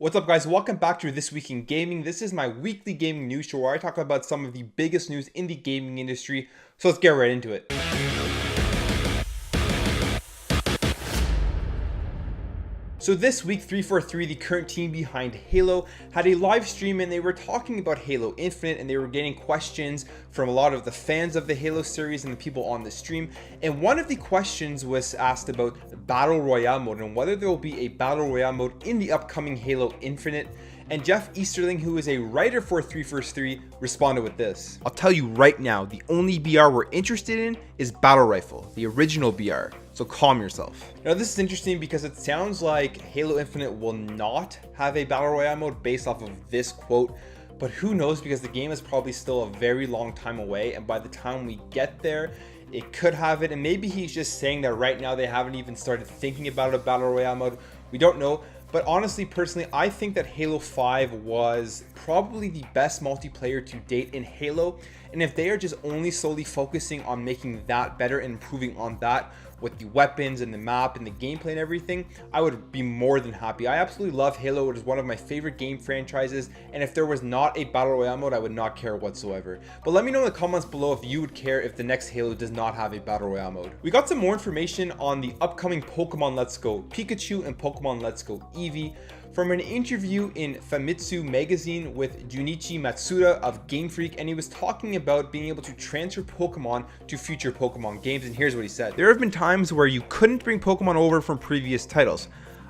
What's up guys, welcome back to This Week in Gaming. This is my weekly gaming news show where I talk about some of the biggest news in the gaming industry. So let's get right into it. So this week, 343, the current team behind Halo, had a live stream and they were talking about Halo Infinite, and they were getting questions from a lot of the fans of the Halo series and the people on the stream. And one of the questions was asked about Battle Royale mode and whether there will be a Battle Royale mode in the upcoming Halo Infinite. And Jeff Easterling, who is a writer for 343, responded with this. I'll tell you right now, the only BR we're interested in is Battle Rifle, the original BR. So calm yourself. Now this is interesting because it sounds like Halo Infinite will not have a Battle Royale mode based off of this quote. But who knows, because the game is probably still a very long time away, and by the time we get there, it could have it. And maybe he's just saying that right now they haven't even started thinking about a Battle Royale mode. We don't know. But honestly, personally, I think that Halo 5 was probably the best multiplayer to date in Halo. And if they are just only solely focusing on making that better and improving on that with the weapons and the map and the gameplay and everything, I would be more than happy. I absolutely love Halo. It is one of my favorite game franchises. And if there was not a Battle Royale mode, I would not care whatsoever. But let me know in the comments below if you would care if the next Halo does not have a Battle Royale mode. We got some more information on the upcoming Pokemon Let's Go Pikachu and Pokemon Let's Go Eevee from an interview in Famitsu magazine with Junichi Masuda of Game Freak, and he was talking about being able to transfer Pokemon to future Pokemon games. And here's what he said. There have been times where you couldn't bring Pokemon over from previous titles.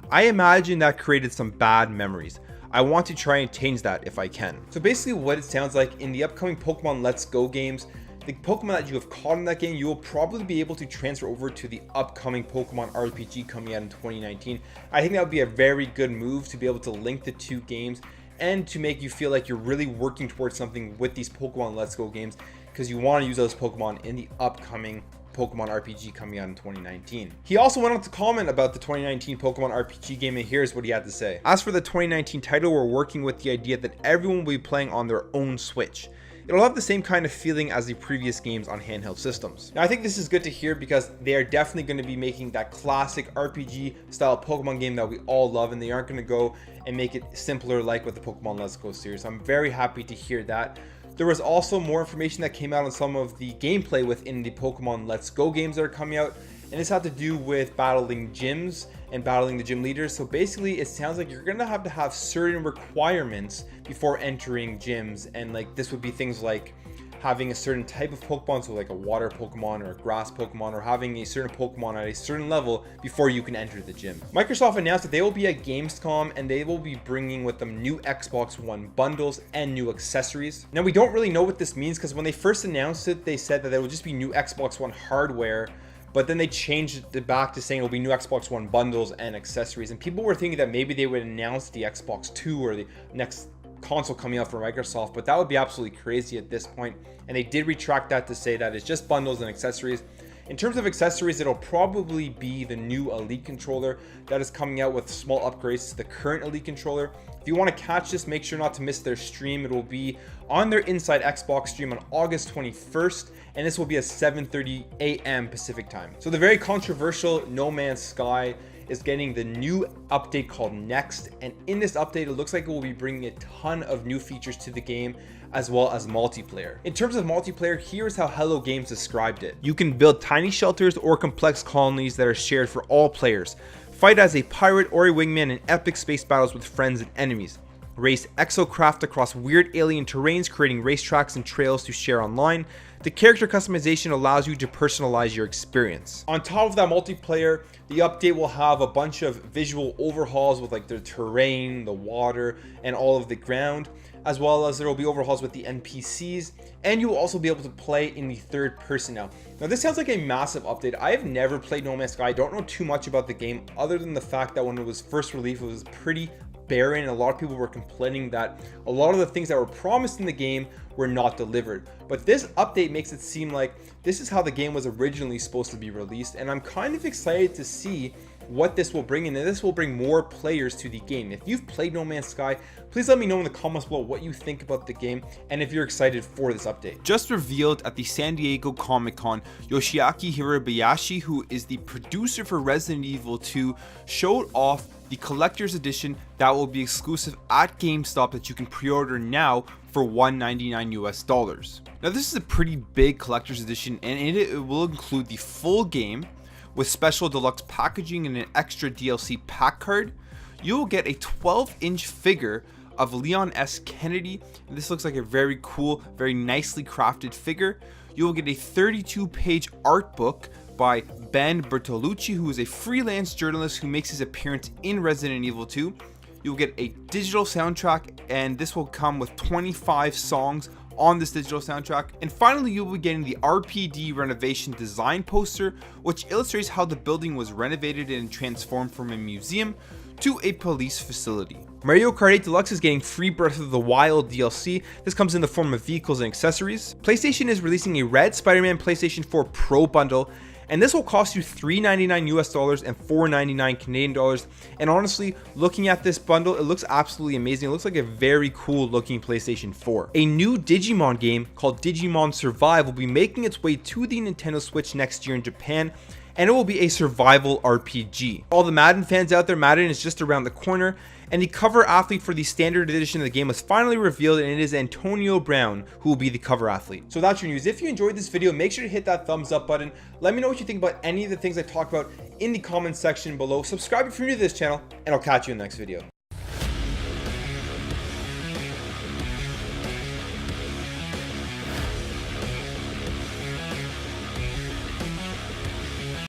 I imagine that created some bad memories. I want to try and change that if I can. So basically what it sounds like in the upcoming Pokemon Let's Go games, the Pokemon that you have caught in that game, you will probably be able to transfer over to the upcoming Pokemon RPG coming out in 2019. I think that would be a very good move to be able to link the two games and to make you feel like you're really working towards something with these Pokemon Let's Go games, because you want to use those Pokemon in the upcoming Pokemon RPG coming out in 2019. He also went on to comment about the 2019 Pokemon RPG game, and here's what he had to say. As for the 2019 title, we're working with the idea that everyone will be playing on their own Switch. It'll have the same kind of feeling as the previous games on handheld systems. Now I think this is good to hear because they are definitely going to be making that classic RPG style Pokemon game that we all love, and they aren't going to go and make it simpler like with the Pokemon Let's Go series. I'm very happy to hear that. There was also more information that came out on some of the gameplay within the Pokemon Let's Go games that are coming out, and this had to do with battling gyms and battling the gym leaders. So basically it sounds like you're gonna have to have certain requirements before entering gyms, and like this would be things like having a certain type of Pokemon, so like a water Pokemon or a grass Pokemon, or having a certain Pokemon at a certain level before you can enter the gym. Microsoft announced that they will be at Gamescom and they will be bringing with them new Xbox One bundles and new accessories. Now we don't really know what this means, because when they first announced it, they said that there will just be new Xbox One hardware, but then they changed it back to saying it'll be new Xbox One bundles and accessories. And people were thinking that maybe they would announce the Xbox 2 or the next console coming out from Microsoft, but that would be absolutely crazy at this point. And they did retract that to say that it's just bundles and accessories. In terms of accessories, it'll probably be the new Elite controller that is coming out with small upgrades to the current Elite controller. If you want to catch this, make sure not to miss their stream. It will be on their Inside Xbox stream on August 21st, and this will be at 7:30 a.m. Pacific time. So the very controversial No Man's Sky is getting the new update called Next, and in this update it looks like it will be bringing a ton of new features to the game, as well as multiplayer. In terms of multiplayer, here's how Hello Games described it. You can build tiny shelters or complex colonies that are shared for all players. Fight as a pirate or a wingman in epic space battles with friends and enemies. Race exocraft across weird alien terrains, creating racetracks and trails to share online. The character customization allows you to personalize your experience. On top of that multiplayer, the update will have a bunch of visual overhauls with like the terrain, the water, and all of the ground, as well as there will be overhauls with the NPCs, and you will also be able to play in the third person now. Now this sounds like a massive update. I have never played No Man's Sky. I don't know too much about the game other than the fact that when it was first released, it was pretty barren, and a lot of people were complaining that a lot of the things that were promised in the game were not delivered. But this update makes it seem like this is how the game was originally supposed to be released, and I'm kind of excited to see what this will bring, and this will bring more players to the game. If you've played No Man's Sky, please let me know in the comments below what you think about the game and if you're excited for this update. Just revealed at the San Diego Comic-Con, Yoshiaki Hirabayashi, who is the producer for Resident Evil 2, showed off the collector's edition that will be exclusive at GameStop that you can pre-order now for $199 US. Now this is a pretty big collector's edition, and in it will include the full game with special deluxe packaging and an extra DLC pack card. You will get a 12-inch figure of Leon S. Kennedy, and this looks like a very cool, very nicely crafted figure. You will get a 32-page art book by Ben Bertolucci, who is a freelance journalist who makes his appearance in Resident Evil 2. You'll get a digital soundtrack, and this will come with 25 songs on this digital soundtrack. And finally, you'll be getting the RPD renovation design poster, which illustrates how the building was renovated and transformed from a museum to a police facility. Mario Kart 8 Deluxe is getting free Breath of the Wild DLC. This comes in the form of vehicles and accessories. PlayStation is releasing a red Spider-Man PlayStation 4 Pro bundle, and this will cost you $399 US and $499 Canadian dollars. And honestly, looking at this bundle, it looks absolutely amazing. It looks like a very cool looking PlayStation 4. A new Digimon game called Digimon Survive will be making its way to the Nintendo Switch next year in Japan, and it will be a survival RPG. All the Madden fans out there, Madden is just around the corner, and the cover athlete for the standard edition of the game was finally revealed, and it is Antonio Brown who will be the cover athlete. So that's your news. If you enjoyed this video, make sure to hit that thumbs up button. Let me know what you think about any of the things I talked about in the comments section below. Subscribe if you're new to this channel, and I'll catch you in the next video.